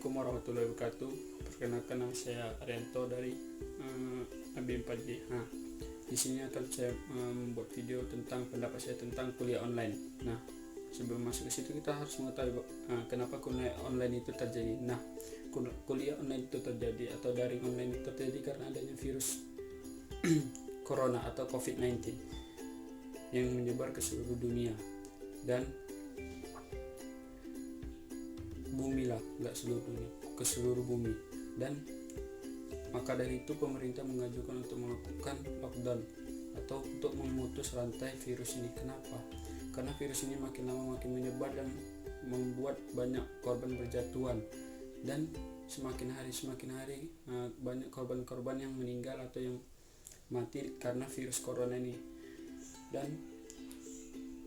Assalamualaikum warahmatullahi wabarakatuh. Perkenalkan, nama saya Arianto dari AB4J. Di sini akan saya membuat video tentang pendapat saya tentang kuliah online. Nah, sebelum masuk ke situ kita harus mengetahui kenapa kuliah online itu terjadi. Nah, kuliah online itu terjadi atau daring online itu terjadi karena adanya virus corona atau COVID-19 yang menyebar ke seluruh dunia dan bumi lah, nggak seluruh dunia, ke seluruh bumi. Dan maka dari itu pemerintah mengajukan untuk melakukan lockdown atau untuk memutus rantai virus ini. Kenapa? Karena virus ini makin lama makin menyebar dan membuat banyak korban berjatuhan, dan semakin hari banyak korban-korban yang meninggal atau yang mati karena virus corona ini. Dan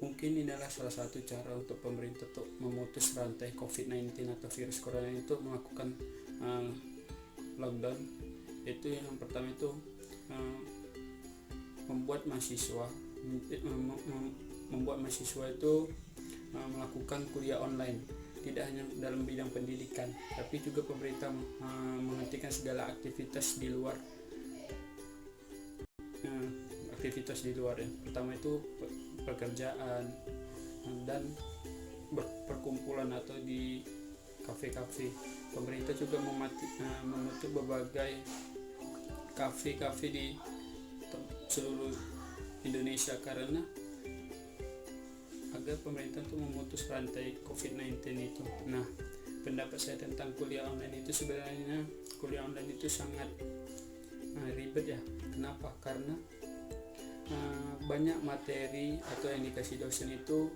mungkin ini adalah salah satu cara untuk pemerintah untuk memutus rantai COVID-19 atau virus corona itu, melakukan lockdown. Itu yang pertama itu membuat mahasiswa itu melakukan kuliah online, tidak hanya dalam bidang pendidikan, tapi juga pemerintah menghentikan segala aktivitas di luar ya. Pertama itu pekerjaan dan perkumpulan atau di kafe-kafe. Pemerintah juga menutup berbagai kafe-kafe di seluruh Indonesia karena agar pemerintah itu memutus rantai COVID-19 itu. Nah, pendapat saya tentang kuliah online itu, sebenarnya kuliah online itu sangat ribet ya. Kenapa? Karena banyak materi atau yang dikasih dosen itu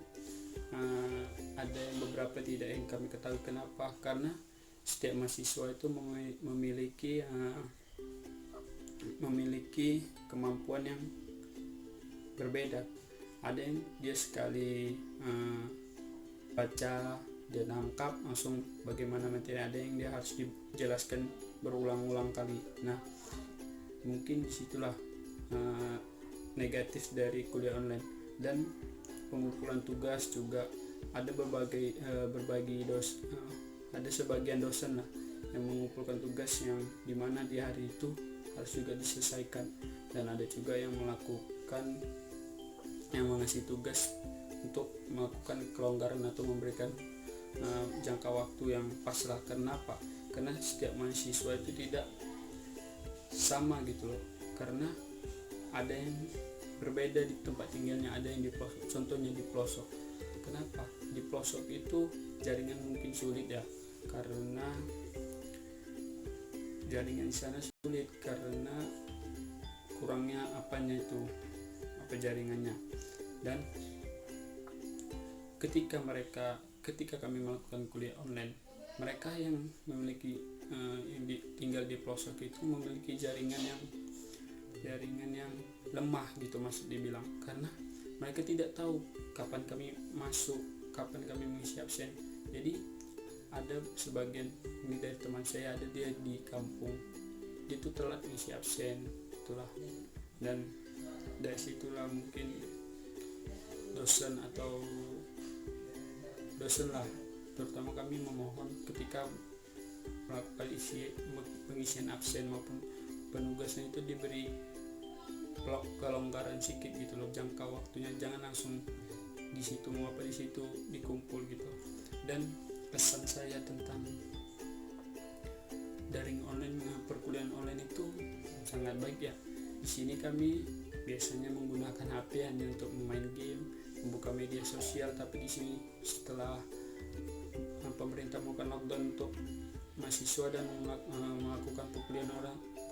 ada yang beberapa tidak yang kami ketahui. Kenapa? Karena setiap mahasiswa itu memiliki kemampuan yang berbeda. Ada yang dia sekali baca dia nangkap langsung bagaimana materi, ada yang dia harus dijelaskan berulang-ulang kali. Nah, mungkin disitulah negatif dari kuliah online. Dan pengumpulan tugas juga ada ada sebagian dosen lah yang mengumpulkan tugas yang dimana di hari itu harus juga diselesaikan, dan ada juga yang mengasih tugas untuk melakukan kelonggaran atau memberikan jangka waktu yang pas lah. Kenapa? Karena setiap mahasiswa itu tidak sama gitu loh, karena ada yang berbeda di tempat tinggalnya, ada yang di pelosok, contohnya di pelosok. Kenapa? Di pelosok itu jaringan mungkin sulit ya, karena jaringan di sana sulit karena kurangnya jaringannya. Dan ketika kami melakukan kuliah online, mereka yang memiliki tinggal di pelosok itu memiliki jaringan yang lemah gitu, maksud dibilang, karena mereka tidak tahu kapan kami masuk, kapan kami mengisi absen. Jadi ada sebagian ini dari teman saya, ada dia di kampung, dia tuh telat mengisi absen itulah. Dan dari situlah mungkin dosen lah, terutama kami memohon ketika melakukan pengisian absen maupun penugasan itu diberi kelonggaran sedikit gitu loh, jangka waktunya, jangan langsung di situ dikumpul gitu. Dan pesan saya tentang daring online, perkuliahan online itu sangat baik ya. Di sini kami biasanya menggunakan HP hanya untuk memain game, membuka media sosial, tapi di sini setelah pemerintah melakukan lockdown untuk mahasiswa dan melakukan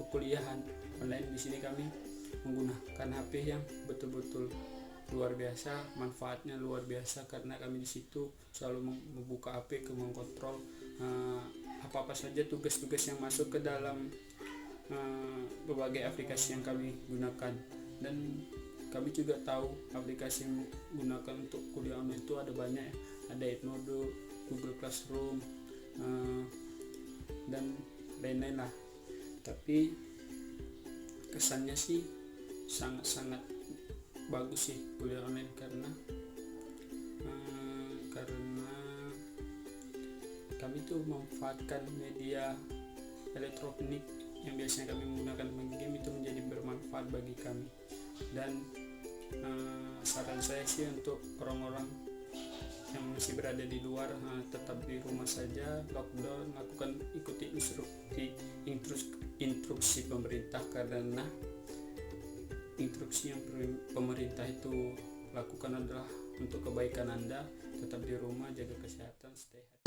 perkuliahan online, di sini kami menggunakan HP yang betul-betul luar biasa, manfaatnya luar biasa, karena kami di situ selalu membuka HP ke mengkontrol apa saja tugas-tugas yang masuk ke dalam berbagai aplikasi yang kami gunakan. Dan kami juga tahu aplikasi yang gunakan untuk kuliah online itu ada banyak, ada Edmodo, Google Classroom, dan lain-lain lah. Tapi kesannya sih sangat-sangat bagus sih kuliah online, karena kami tuh memanfaatkan media elektronik yang biasanya kami menggunakan main game itu menjadi bermanfaat bagi kami. Dan saran saya sih untuk orang-orang yang masih berada di luar, tetap di rumah saja, lockdown, lakukan ikuti instruksi pemerintah, karena instruksi yang pemerintah itu lakukan adalah untuk kebaikan Anda. Tetap di rumah, jaga kesehatan, stay healthy.